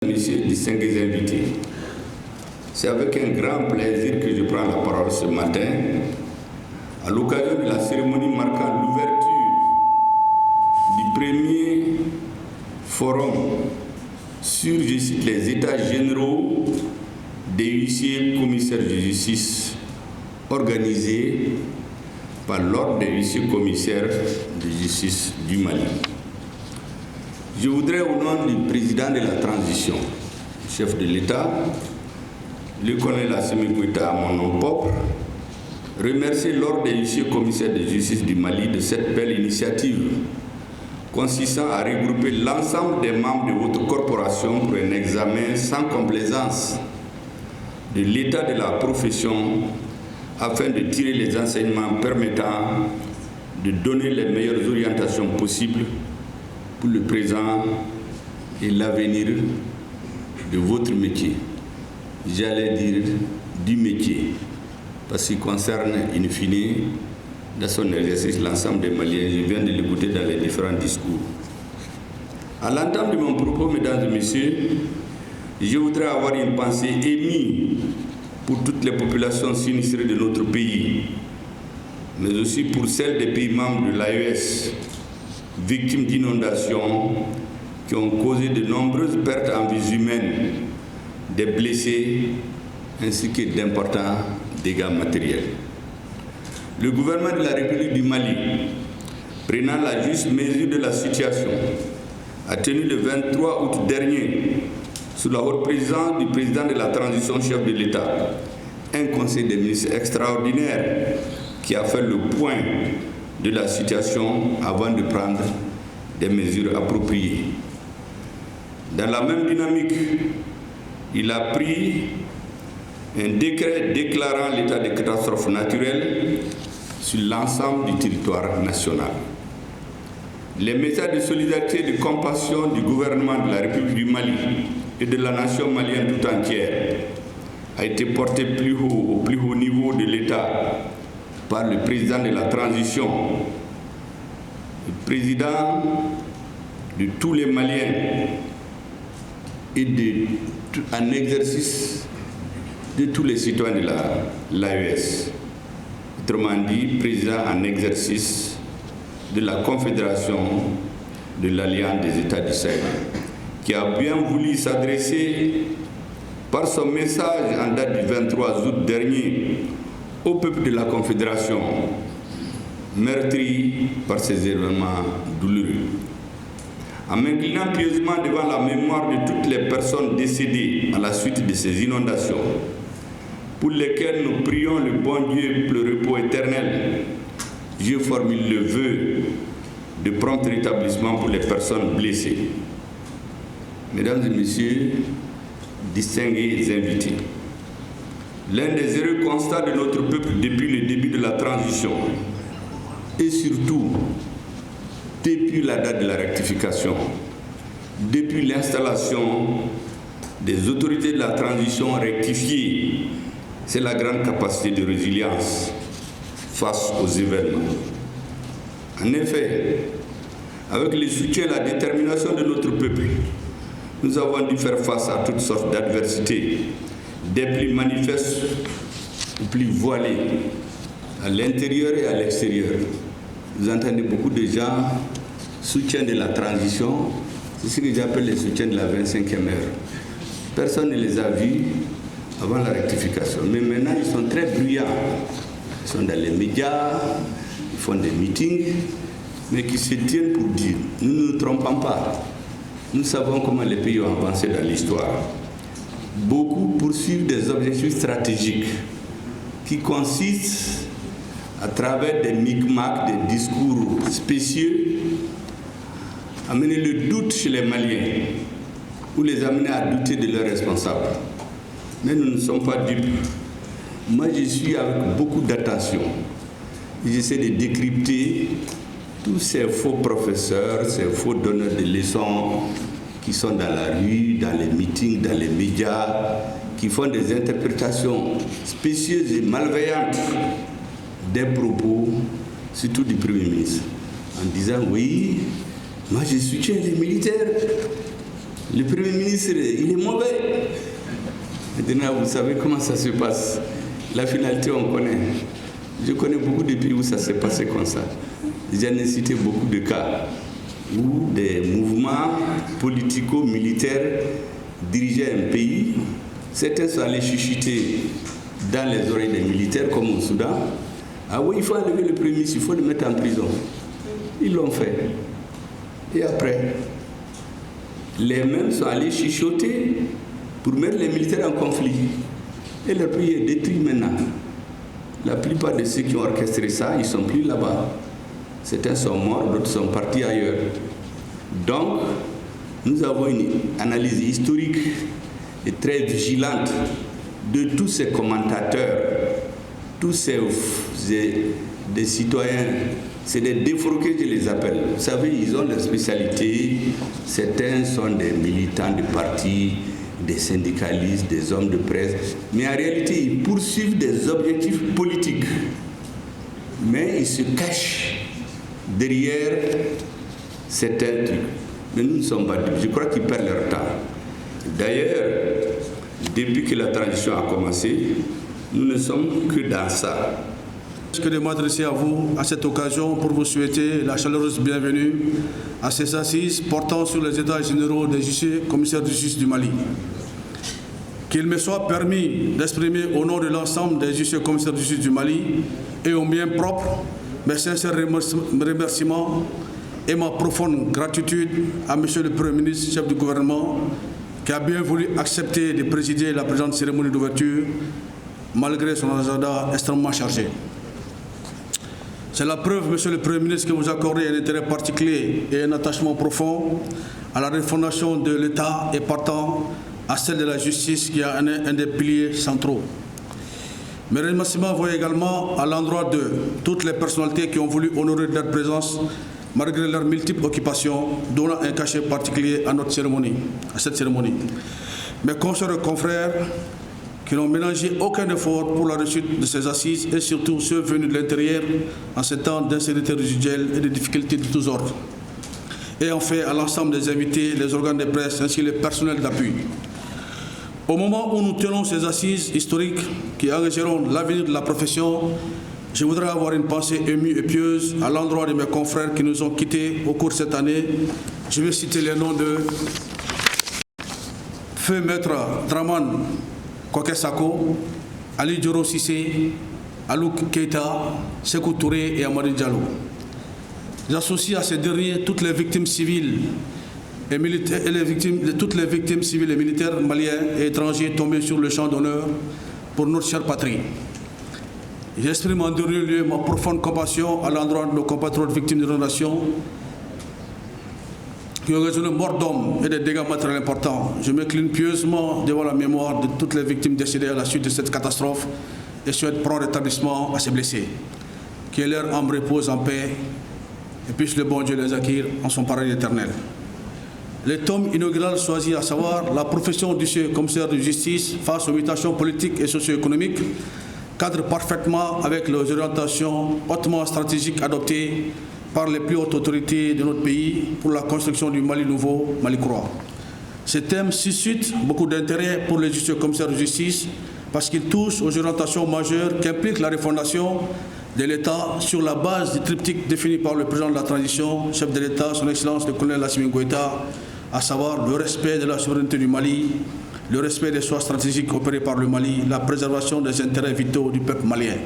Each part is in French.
Messieurs, distingués invités, c'est avec un grand plaisir que je prends la parole ce matin à l'occasion de la cérémonie marquant l'ouverture du premier forum sur, je cite, les états généraux des huissiers commissaires de justice organisé par l'ordre des huissiers commissaires de justice du Mali. Je voudrais, au nom du président de la transition, chef de l'État, le colonel Assimi Goïta à mon nom propre, remercier l'ordre des huissiers commissaires de justice du Mali de cette belle initiative consistant à regrouper l'ensemble des membres de votre corporation pour un examen sans complaisance de l'état de la profession afin de tirer les enseignements permettant de donner les meilleures orientations possibles pour le présent et l'avenir de votre métier. J'allais dire du métier, parce qu'il concerne, in fine, dans son exercice, l'ensemble des Maliens. Je viens de l'écouter dans les différents discours. À l'entame de mon propos, mesdames et messieurs, je voudrais avoir une pensée émue pour toutes les populations sinistrées de notre pays, mais aussi pour celles des pays membres de l'AES, victimes d'inondations qui ont causé de nombreuses pertes en vies humaines, des blessés ainsi que d'importants dégâts matériels. Le gouvernement de la République du Mali, prenant la juste mesure de la situation, a tenu le 23 août dernier, sous la haute présidence du président de la transition chef de l'État, un conseil des ministres extraordinaire qui a fait le point de la situation avant de prendre des mesures appropriées. Dans la même dynamique, il a pris un décret déclarant l'état de catastrophe naturelle sur l'ensemble du territoire national. Les messages de solidarité et de compassion du gouvernement de la République du Mali et de la nation malienne tout entière a été porté au plus haut niveau de l'État par le président de la transition, le président de tous les Maliens et en exercice de tous les citoyens de l'AES. Autrement dit, président en exercice de la Confédération de l'Alliance des États du Sahel, qui a bien voulu s'adresser par son message en date du 23 août dernier au peuple de la Confédération, meurtri par ces événements douloureux. En m'inclinant pieusement devant la mémoire de toutes les personnes décédées à la suite de ces inondations, pour lesquelles nous prions le bon Dieu pour le repos éternel, je formule le vœu de prompt rétablissement pour les personnes blessées. Mesdames et messieurs, distingués invités, l'un des heureux constats de notre peuple depuis le début de la transition et surtout depuis la date de la rectification, depuis l'installation des autorités de la transition rectifiées, c'est la grande capacité de résilience face aux événements. En effet, avec le soutien et la détermination de notre peuple, nous avons dû faire face à toutes sortes d'adversités, des plus manifestes ou plus voilées, à l'intérieur et à l'extérieur. Vous entendez beaucoup de gens soutien de la transition, c'est ce que j'appelle le soutien de la 25e heure. Personne ne les a vus avant la rectification, mais maintenant ils sont très bruyants. Ils sont dans les médias, ils font des meetings, mais qui se tiennent pour dire, nous ne nous trompons pas. Nous savons comment les pays ont avancé dans l'histoire. Beaucoup poursuivent des objectifs stratégiques qui consistent à travers des micmacs, des discours spécieux, à mener le doute chez les Maliens ou les amener à douter de leurs responsables. Mais nous ne sommes pas dupes. Moi, je suis avec beaucoup d'attention. J'essaie de décrypter tous ces faux professeurs, ces faux donneurs de leçons qui sont dans la rue, dans les meetings, dans les médias, qui font des interprétations spécieuses et malveillantes des propos, surtout du Premier ministre, en disant oui, moi je soutiens les militaires. Le Premier ministre, il est mauvais. Maintenant, vous savez comment ça se passe. La finalité, on connaît. Je connais beaucoup de pays où ça s'est passé comme ça. J'en ai cité beaucoup de cas où des mouvements politico-militaires dirigeaient un pays. Certains sont allés chuchoter dans les oreilles des militaires, comme au Soudan. Ah oui, il faut enlever le Premier ministre, il faut le mettre en prison. Ils l'ont fait. Et après, les mêmes sont allés chuchoter pour mettre les militaires en conflit. Et leur pays est détruit maintenant. La plupart de ceux qui ont orchestré ça, ils ne sont plus là-bas. Certains sont morts, d'autres sont partis ailleurs. Donc, nous avons une analyse historique et très vigilante de tous ces commentateurs, tous ces des citoyens. C'est des défroqués, je les appelle. Vous savez, ils ont leur spécialité. Certains sont des militants de partis, des syndicalistes, des hommes de presse. Mais en réalité, ils poursuivent des objectifs politiques. Mais ils se cachent derrière certains trucs. Mais nous ne sommes pas dupes. Je crois qu'ils perdent leur temps. D'ailleurs, depuis que la transition a commencé, nous ne sommes que dans ça. Je vais m'adresser à vous à cette occasion pour vous souhaiter la chaleureuse bienvenue à ces assises portant sur les états généraux des justiciers, commissaires de justice du Mali. Qu'il me soit permis d'exprimer au nom de l'ensemble des justiciers commissaires de justice du Mali et au mien propre mes sincères remerciements et ma profonde gratitude à M. le Premier ministre, chef du gouvernement, qui a bien voulu accepter de présider la présente cérémonie d'ouverture malgré son agenda extrêmement chargé. C'est la preuve, Monsieur le Premier ministre, que vous accordez un intérêt particulier et un attachement profond à la refondation de l'État et partant à celle de la justice qui est un des piliers centraux. Mes remerciements vont également à l'endroit de toutes les personnalités qui ont voulu honorer leur présence malgré leurs multiples occupations, donnant un cachet particulier à notre cérémonie, à cette cérémonie. Mes consoeurs et confrères qui n'ont ménagé aucun effort pour la réussite de ces assises et surtout ceux venus de l'intérieur en ces temps d'insécurité résiduelle et de difficultés de tous ordres. Et enfin à l'ensemble des invités, les organes de presse ainsi que les personnels d'appui. Au moment où nous tenons ces assises historiques qui engageront l'avenir de la profession, je voudrais avoir une pensée émue et pieuse à l'endroit de mes confrères qui nous ont quittés au cours de cette année. Je vais citer les noms de Feu Maître Draman Kokesako, Ali Dioro Sissé, Alouk Keita, Sekou Touré et Amadi Diallo. J'associe à ces derniers toutes les victimes civiles et militaires, toutes les victimes civiles et militaires maliens et étrangers tombés sur le champ d'honneur pour notre chère patrie. J'exprime en dernier lieu ma profonde compassion à l'endroit de nos compatriotes victimes d'inondations qui ont résolu mort d'hommes et des dégâts matériels importants. Je m'incline pieusement devant la mémoire de toutes les victimes décédées à la suite de cette catastrophe et souhaite prompt rétablissement à ces blessés. Que leur âme repose en paix et puisse le bon Dieu les acquérir en son paradis éternel. Le tome inaugural choisi, à savoir la profession du commissaire de justice face aux mutations politiques et socio-économiques, cadre parfaitement avec les orientations hautement stratégiques adoptées par les plus hautes autorités de notre pays pour la construction du Mali nouveau, Mali croix. Ce thème suscite beaucoup d'intérêt pour les commissaires de justice parce qu'il touche aux orientations majeures qu'implique la refondation de l'État sur la base du triptyque défini par le président de la transition, chef de l'État, son Excellence le colonel Assimi Goïta, à savoir le respect de la souveraineté du Mali, le respect des choix stratégiques opérés par le Mali, la préservation des intérêts vitaux du peuple malien.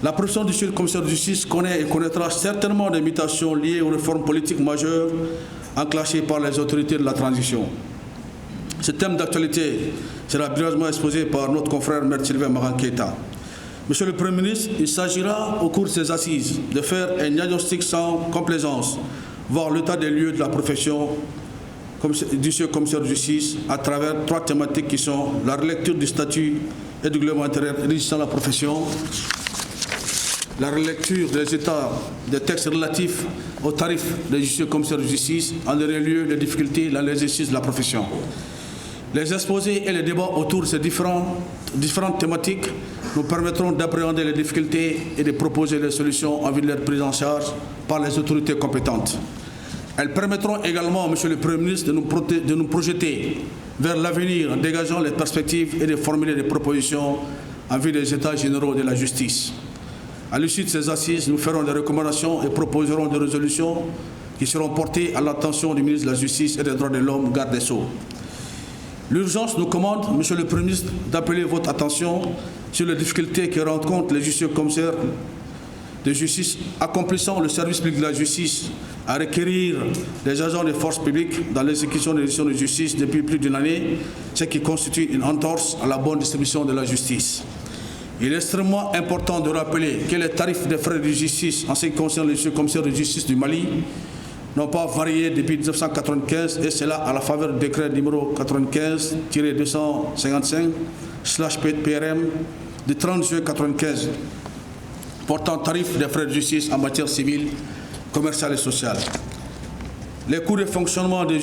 La profession du commissaire de justice connaît et connaîtra certainement des mutations liées aux réformes politiques majeures enclenchées par les autorités de la transition. Ce thème d'actualité sera brièvement exposé par notre confrère Maître Sylvain Maran Keita. Monsieur le Premier ministre, il s'agira au cours de ces assises de faire un diagnostic sans complaisance, voir l'état des lieux de la profession du commissaire de justice à travers 3 thématiques qui sont la relecture du statut et du règlement intérieur régissant la profession, la relecture des états des textes relatifs aux tarifs des commissaires de justice, en dernier lieu les difficultés dans l'exercice de la profession. Les exposés et les débats autour de ces différentes thématiques nous permettront d'appréhender les difficultés et de proposer les solutions en vue de leur prise en charge par les autorités compétentes. Elles permettront également, Monsieur le Premier ministre, de nous projeter vers l'avenir en dégageant les perspectives et de formuler des propositions en vue des États généraux de la justice. À l'issue de ces assises, nous ferons des recommandations et proposerons des résolutions qui seront portées à l'attention du ministre de la Justice et des Droits de l'Homme, garde des Sceaux. L'urgence nous commande, Monsieur le Premier ministre, d'appeler votre attention sur les difficultés que rencontrent les justices commissaires de justice accomplissant le service public de la justice à requérir des agents des forces publiques dans l'exécution des décisions de justice depuis plus d'une année, ce qui constitue une entorse à la bonne distribution de la justice. Il est extrêmement important de rappeler que les tarifs des frais de justice en ce qui concerne les commissaires de justice du Mali n'ont pas varié depuis 1995 et c'est là à la faveur du décret numéro 95-255/PRM du 30 juin 1995 portant tarif des frais de justice en matière civile, commerciale et sociale. Les coûts de fonctionnement des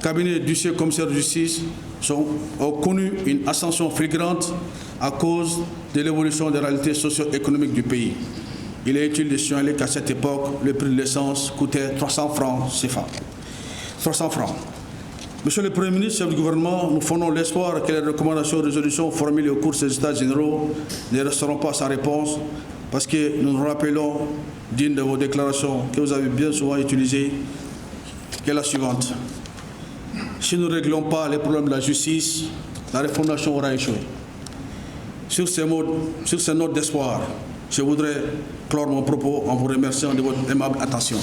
cabinets d'huissiers commissaires de justice ont connu une ascension flagrante à cause de l'évolution des réalités socio-économiques du pays. Il est utile de signaler qu'à cette époque, le prix de l'essence coûtait 300 francs CFA. 300 francs. Monsieur le Premier ministre, chef du gouvernement, nous fondons l'espoir que les recommandations et résolutions formulées au cours de ces États généraux ne resteront pas sans réponse, parce que nous nous rappelons d'une de vos déclarations que vous avez bien souvent utilisées, qui est la suivante. Si nous ne réglons pas les problèmes de la justice, la refondation aura échoué. Sur ces notes d'espoir, je voudrais clore mon propos en vous remerciant de votre aimable attention.